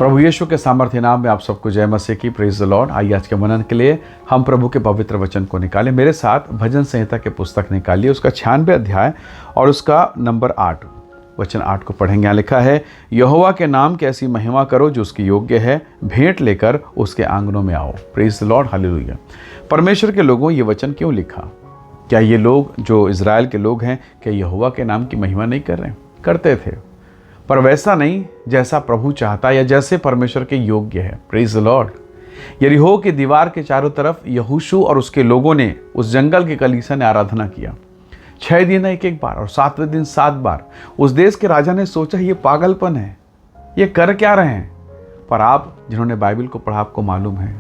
प्रभु यीशु के सामर्थ्य नाम में आप सबको जय मसीह की। Praise the Lord. आइए आज के मनन के लिए हम प्रभु के पवित्र वचन को निकालें। मेरे साथ भजन संहिता के पुस्तक निकालिए, उसका 96 अध्याय और उसका नंबर 8 वचन 8 को पढ़ेंगे। यहाँ लिखा है, यहोवा के नाम की ऐसी महिमा करो जो उसकी योग्य है, भेंट लेकर उसके आंगनों में आओ। Praise the Lord, hallelujah. परमेश्वर के लोगों, ये वचन क्यों लिखा? क्या ये लोग जो इज़राइल के लोग हैं, क्या यहोवा के नाम की महिमा नहीं कर रहे हैं? करते थे, पर वैसा नहीं जैसा प्रभु चाहता या जैसे परमेश्वर के योग्य है। Praise the Lord. यरीहो की दीवार के चारों तरफ यहोशू और उसके लोगों ने, उस जंगल के कलीसिया ने आराधना किया। 6 दिन एक बार और 7वें दिन 7 बार। उस देश के राजा ने सोचा ये पागलपन है, ये कर क्या रहे हैं? पर आप जिन्होंने बाइबल को पढ़ा, आपको मालूम है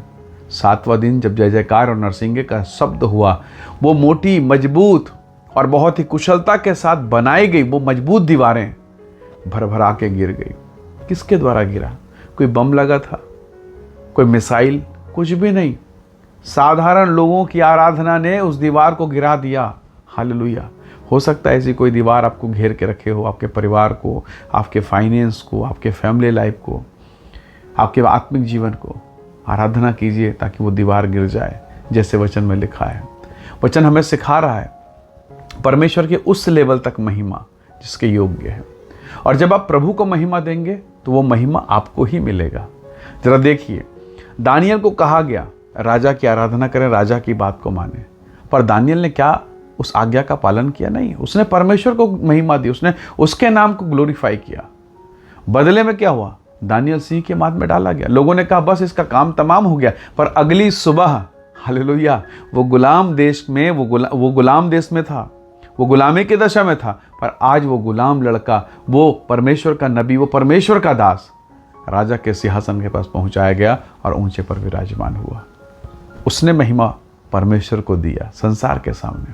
7वां दिन जब जय जयकार और नरसिंगे का शब्द हुआ, वो मोटी, मजबूत और बहुत ही कुशलता के साथ बनाई गई वो मजबूत दीवारें भर के गिर गई। किसके द्वारा गिरा? कोई बम लगा था? कोई मिसाइल? कुछ भी नहीं। साधारण लोगों की आराधना ने उस दीवार को गिरा दिया। हालेलुया। हो सकता है ऐसी कोई दीवार आपको घेर के रखे हो, आपके परिवार को, आपके फाइनेंस को, आपके फैमिली लाइफ को, आपके आत्मिक जीवन को। आराधना कीजिए ताकि वो दीवार गिर जाए, जैसे वचन में लिखा है। वचन हमें सिखा रहा है परमेश्वर के उस लेवल तक महिमा जिसके योग्य है। और जब आप प्रभु को महिमा देंगे तो वो महिमा आपको ही मिलेगा। जरा देखिए, दानियल को कहा गया राजा की आराधना करें, राजा की बात को माने, पर दानियल ने क्या उस आज्ञा का पालन किया? नहीं। उसने परमेश्वर को महिमा दी, उसने उसके नाम को ग्लोरीफाई किया। बदले में क्या हुआ? दानियल सिंह के माद में डाला गया। लोगों ने कहा बस इसका काम तमाम हो गया। पर अगली सुबह, हालेलुया, वो गुलाम देश में वो गुलाम देश में था, वो गुलामी की दशा में था, पर आज वो गुलाम लड़का, वो परमेश्वर का नबी, वो परमेश्वर का दास राजा के सिंहासन के पास पहुंचाया गया और ऊंचे पर विराजमान हुआ। उसने महिमा परमेश्वर को दिया संसार के सामने,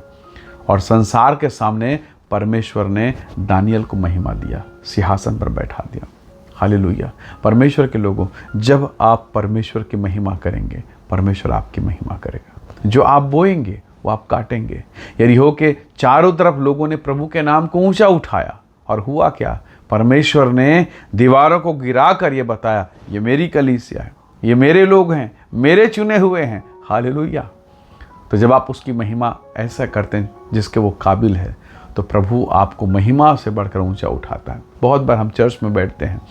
और संसार के सामने परमेश्वर ने दानियल को महिमा दिया, सिंहासन पर बैठा दिया। हालेलुया। परमेश्वर के लोगों, जब आप परमेश्वर की महिमा करेंगे, परमेश्वर आपकी महिमा करेगा। जो आप बोएंगे वो आप काटेंगे। यरीहो के चारों तरफ लोगों ने प्रभु के नाम को ऊंचा उठाया, और हुआ क्या? परमेश्वर ने दीवारों को गिराकर ये बताया, ये मेरी कलीसिया है, ये मेरे लोग हैं, मेरे चुने हुए हैं। हालेलुया। तो जब आप उसकी महिमा ऐसा करते हैं जिसके वो काबिल है, तो प्रभु आपको महिमा से बढ़कर ऊंचा उठाता है। बहुत बार हम चर्च में बैठते हैं,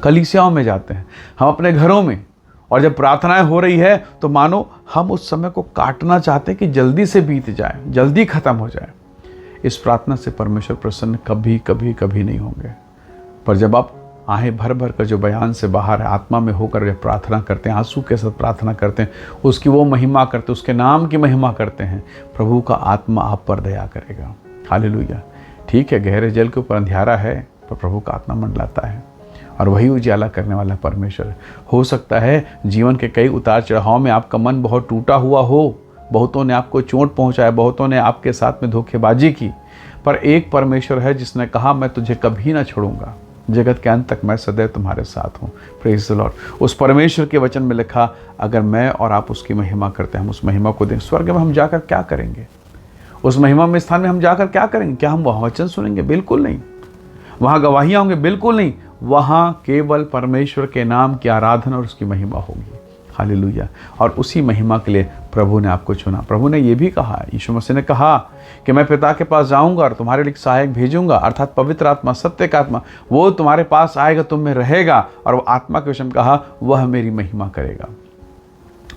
कलीसियाओं में जाते हैं, हम अपने घरों में, और जब प्रार्थनाएं हो रही है तो मानो हम उस समय को काटना चाहते हैं कि जल्दी से बीत जाए, जल्दी खत्म हो जाए। इस प्रार्थना से परमेश्वर प्रसन्न कभी कभी कभी नहीं होंगे। पर जब आप आहें भर भर कर जो बयान से बाहर है, आत्मा में होकर जब प्रार्थना करते हैं, आंसू के साथ प्रार्थना करते हैं, उसकी वो महिमा करते हैं, उसके नाम की महिमा करते हैं, प्रभु का आत्मा आप पर दया करेगा। हालेलुया। ठीक है, गहरे जल के ऊपर अंधियारा है, पर प्रभु का आत्मा मंडलाता है, और वही उजाला करने वाला परमेश्वर। हो सकता है जीवन के कई उतार चढ़ाव में आपका मन बहुत टूटा हुआ हो, बहुतों ने आपको चोट पहुंचाया, बहुतों ने आपके साथ में धोखेबाजी की, पर एक परमेश्वर है जिसने कहा मैं तुझे कभी ना छोड़ूंगा, जगत के अंत तक मैं सदैव तुम्हारे साथ हूँ। Praise the Lord. उस परमेश्वर के वचन में लिखा, अगर मैं और आप उसकी महिमा करते हैं, हम उस महिमा को दें, स्वर्ग में हम जाकर क्या करेंगे? उस महिमा में स्थान में हम जाकर क्या करेंगे? क्या हम वहाँ वचन सुनेंगे? बिल्कुल नहीं। वहाँ गवाहियाँ होंगे? बिल्कुल नहीं। वहाँ केवल परमेश्वर के नाम की आराधना और उसकी महिमा होगी। हालेलुया। और उसी महिमा के लिए प्रभु ने आपको चुना। प्रभु ने यह भी कहा, यीशु मसीह ने कहा कि मैं पिता के पास जाऊंगा और तुम्हारे लिए सहायक भेजूंगा, अर्थात पवित्र आत्मा, सत्य का आत्मा, वो तुम्हारे पास आएगा, तुम में रहेगा, और वो आत्मा के विषय में कहा वह मेरी महिमा करेगा,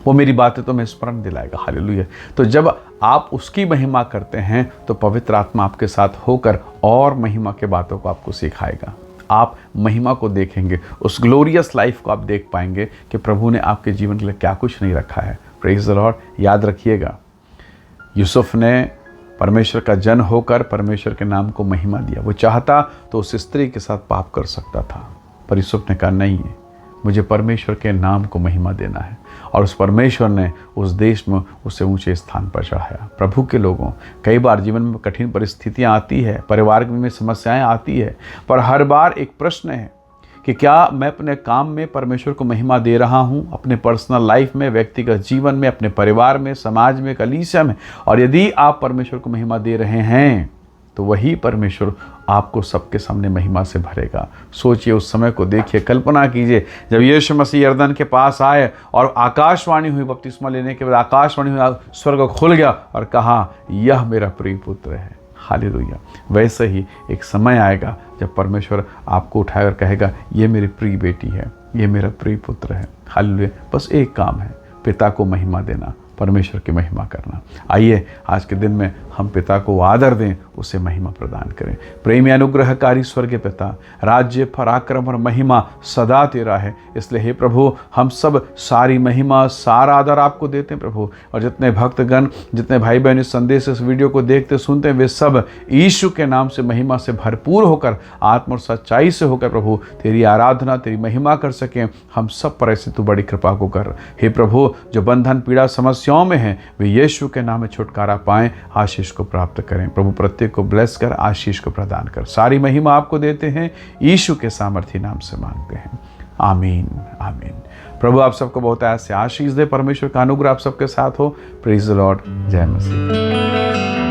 वो मेरी बातें तुम्हें स्मरण दिलाएगा। हालेलुया। तो जब आप उसकी महिमा करते हैं तो पवित्र आत्मा आपके साथ होकर और महिमा के बातों को आपको सिखाएगा। आप महिमा को देखेंगे, उस ग्लोरियस लाइफ को आप देख पाएंगे कि प्रभु ने आपके जीवन के लिए क्या कुछ नहीं रखा है। Praise the Lord. याद रखिएगा, यूसुफ ने परमेश्वर का जन होकर परमेश्वर के नाम को महिमा दिया। वो चाहता तो उस स्त्री के साथ पाप कर सकता था, पर यूसुफ ने कहा नहीं है, मुझे परमेश्वर के नाम को महिमा देना है, और उस परमेश्वर ने उस देश में उसे ऊंचे स्थान पर चढ़ाया। प्रभु के लोगों, कई बार जीवन में कठिन परिस्थितियां आती है, परिवार में समस्याएं आती है, पर हर बार एक प्रश्न है कि क्या मैं अपने काम में परमेश्वर को महिमा दे रहा हूं, अपने पर्सनल लाइफ में, व्यक्तिगत जीवन में, अपने परिवार में, समाज में, कलीसिया में। और यदि आप परमेश्वर को महिमा दे रहे हैं तो वही परमेश्वर आपको सबके सामने महिमा से भरेगा। सोचिए, उस समय को देखिए, कल्पना कीजिए जब यीशु मसीह यरदन के पास आए और आकाशवाणी हुई, बपतिस्मा लेने के बाद आकाशवाणी हुई, स्वर्ग खुल गया और कहा, यह मेरा प्रिय पुत्र है। हालेलुया। वैसे ही एक समय आएगा जब परमेश्वर आपको उठाए और कहेगा, ये मेरी प्रिय बेटी है, ये मेरा प्रिय पुत्र है। हालेलुया। बस एक काम है, पिता को महिमा देना, परमेश्वर की महिमा करना। आइए आज के दिन में हम पिता को आदर दें, उसे महिमा प्रदान करें। प्रेमी अनुग्रहकारी स्वर्गीय पिता, राज्य, पराक्रम और महिमा सदा तेरा है, इसलिए हे प्रभु हम सब सारी महिमा, सारा आदर आपको देते हैं प्रभु। और जितने भक्तगण, जितने भाई बहन इस संदेश, इस वीडियो को देखते सुनते हैं, वे सब यीशु के नाम से महिमा से भरपूर होकर, आत्म और सच्चाई से होकर प्रभु तेरी आराधना, तेरी महिमा कर सकें। हम सब पर ऐसी तू बड़ी कृपा को कर। हे प्रभु, जो बंधन, पीड़ा, समस्याओं में हैं, वे यीशु के नाम में छुटकारा पाएं, आशीष को प्राप्त करें। प्रभु प्रत्येक को ब्लेस कर, आशीष को प्रदान कर। सारी महिमा आपको देते हैं, यीशु के सामर्थी नाम से मांगते हैं। आमीन, आमीन। प्रभु आप सबको बहुत ऐसे आशीष दे। परमेश्वर का अनुग्रह आप सबके साथ हो। Praise the Lord. जय मसीह।